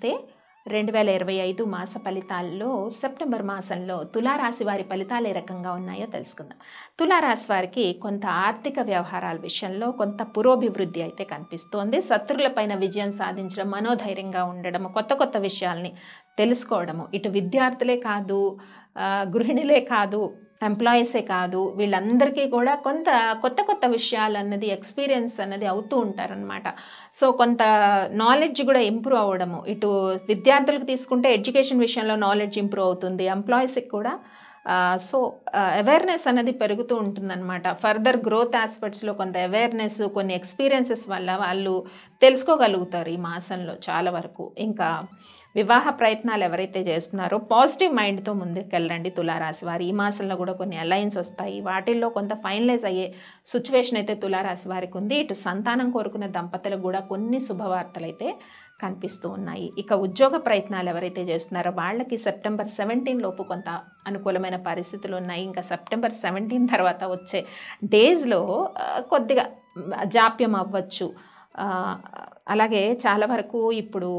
చూస్తే 2025 మాస ఫలితాల్లో సెప్టెంబర్ మాసంలో తులారాశి వారి ఫలితాలు ఏ రకంగా ఉన్నాయో తెలుసుకుందాం. తులారాశి వారికి కొంత ఆర్థిక వ్యవహారాల విషయంలో కొంత పురోభివృద్ధి అయితే కనిపిస్తోంది. శత్రువులపైన విజయం సాధించడం, మనోధైర్యంగా ఉండడము, కొత్త విషయాల్ని తెలుసుకోవడము, ఇటు విద్యార్థులే కాదు, గృహిణులే కాదు, ఎంప్లాయీసే కాదు, వీళ్ళందరికీ కూడా కొత్త విషయాలు అన్నది ఎక్స్పీరియన్స్ అన్నది అవుతూ ఉంటారనమాట. సో కొంత నాలెడ్జ్ కూడా ఇంప్రూవ్ అవ్వడము, ఇటు విద్యార్థులకు తీసుకుంటే ఎడ్యుకేషన్ విషయంలో నాలెడ్జ్ ఇంప్రూవ్ అవుతుంది, ఎంప్లాయీస్కి కూడా సో అవేర్నెస్ అనేది పెరుగుతూ ఉంటుందన్నమాట. ఫర్దర్ గ్రోత్ ఆస్పెక్ట్స్లో కొంత అవేర్నెస్, కొన్ని ఎక్స్పీరియన్సెస్ వల్ల వాళ్ళు తెలుసుకోగలుగుతారు ఈ మాసంలో చాలా వరకు. ఇంకా వివాహ ప్రయత్నాలు ఎవరైతే చేస్తున్నారో పాజిటివ్ మైండ్తో ముందుకెళ్ళండి తులారాశి వారు. ఈ మాసంలో కూడా కొన్ని అలయన్స్ వస్తాయి, వాటిల్లో కొంత ఫైనలైజ్ అయ్యే సిచ్యువేషన్ అయితే తులారాశి వారికి ఉంది. ఇటు సంతానం కోరుకున్న దంపతులకు కూడా కొన్ని శుభవార్తలు అయితే కనిపిస్తూ ఉన్నాయి. ఇక ఉద్యోగ ప్రయత్నాలు ఎవరైతే చేస్తున్నారో వాళ్ళకి సెప్టెంబర్ 17 లోపు కొంత అనుకూలమైన పరిస్థితులు ఉన్నాయి. ఇంకా సెప్టెంబర్ 17 తర్వాత వచ్చే డేస్లో కొద్దిగా జాప్యం అవ్వచ్చు. అలాగే చాలా వరకు ఇప్పుడు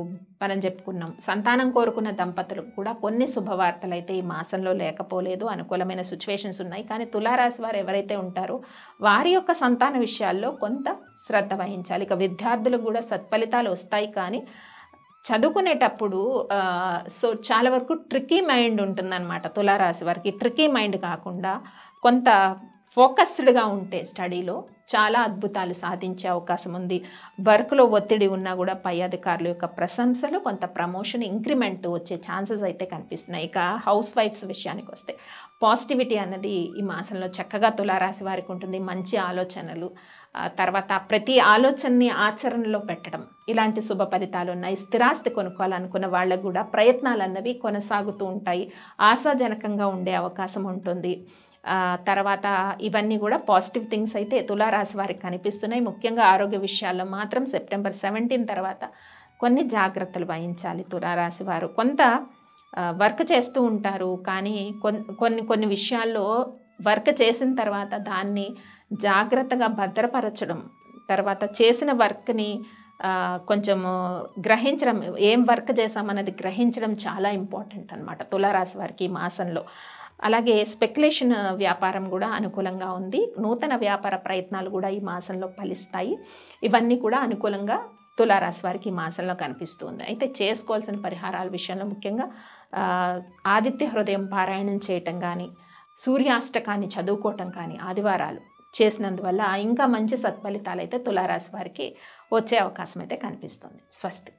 మనం చెప్పుకున్నాం, సంతానం కోరుకున్న దంపతులకు కూడా కొన్ని శుభవార్తలు అయితే ఈ మాసంలో లేకపోలేదు, అనుకూలమైన సిచ్యువేషన్స్ ఉన్నాయి. కానీ తులారాశి వారు ఎవరైతే ఉంటారో వారి యొక్క సంతాన విషయాల్లో కొంత శ్రద్ధ వహించాలి. ఇక విద్యార్థులకు కూడా సత్ఫలితాలు వస్తాయి, కానీ చదువుకునేటప్పుడు సో చాలా వరకు ట్రికీ మైండ్ ఉంటుందన్నమాట. తులారాశి వారికి ట్రికీ మైండ్ కాకుండా కొంత ఫోకస్డ్గా ఉంటే స్టడీలో చాలా అద్భుతాలు సాధించే అవకాశం ఉంది. వర్క్లో ఒత్తిడి ఉన్నా కూడా పై అధికారుల యొక్క ప్రశంసలు, కొంత ప్రమోషన్, ఇంక్రిమెంట్ వచ్చే ఛాన్సెస్ అయితే కనిపిస్తున్నాయి. ఇక హౌస్ వైఫ్స్ విషయానికి వస్తే పాజిటివిటీ అన్నది ఈ మాసంలో చక్కగా తులారాశి వారికి ఉంటుంది. మంచి ఆలోచనలు, తర్వాత ప్రతి ఆలోచనని ఆచరణలో పెట్టడం, ఇలాంటి శుభ ఫలితాలు ఉన్నాయి. స్థిరాస్తి కొనుక్కోవాలనుకున్న వాళ్ళకు కూడా ప్రయత్నాలు అన్నవి కొనసాగుతూ ఉంటాయి, ఆశాజనకంగా ఉండే అవకాశం ఉంటుంది. తర్వాత ఇవన్నీ కూడా పాజిటివ్ థింగ్స్ అయితే తులారాశి వారికి కనిపిస్తున్నాయి. ముఖ్యంగా ఆరోగ్య విషయాల్లో మాత్రం సెప్టెంబర్ 17 తర్వాత కొన్ని జాగ్రత్తలు వహించాలి తులారాశి వారు. కొంత వర్క్ చేస్తూ ఉంటారు, కానీ కొన్ని విషయాల్లో వర్క్ చేసిన తర్వాత దాన్ని జాగ్రత్తగా భద్రపరచడం, తర్వాత చేసిన వర్క్ని కొంచెం గ్రహించడం, ఏం వర్క్ చేసామన్నది గ్రహించడం చాలా ఇంపార్టెంట్ అనమాట తులారాశి వారికి ఈ మాసంలో. అలాగే స్పెక్యులేషన్ వ్యాపారం కూడా అనుకూలంగా ఉంది. నూతన వ్యాపార ప్రయత్నాలు కూడా ఈ మాసంలో ఫలిస్తాయి. ఇవన్నీ కూడా అనుకూలంగా తులారాశి వారికి ఈ మాసంలో కనిపిస్తుంది. అయితే చేసుకోవాల్సిన పరిహారాల విషయంలో ముఖ్యంగా ఆదిత్య హృదయం పారాయణం చేయటం కానీ, సూర్యాష్టకాన్ని చదువుకోవటం కానీ ఆదివారాలు చేసినందువల్ల ఇంకా మంచి సత్ఫలితాలు అయితే తులారాశి వారికి వచ్చే అవకాశం అయితే కనిపిస్తుంది. స్వస్తి.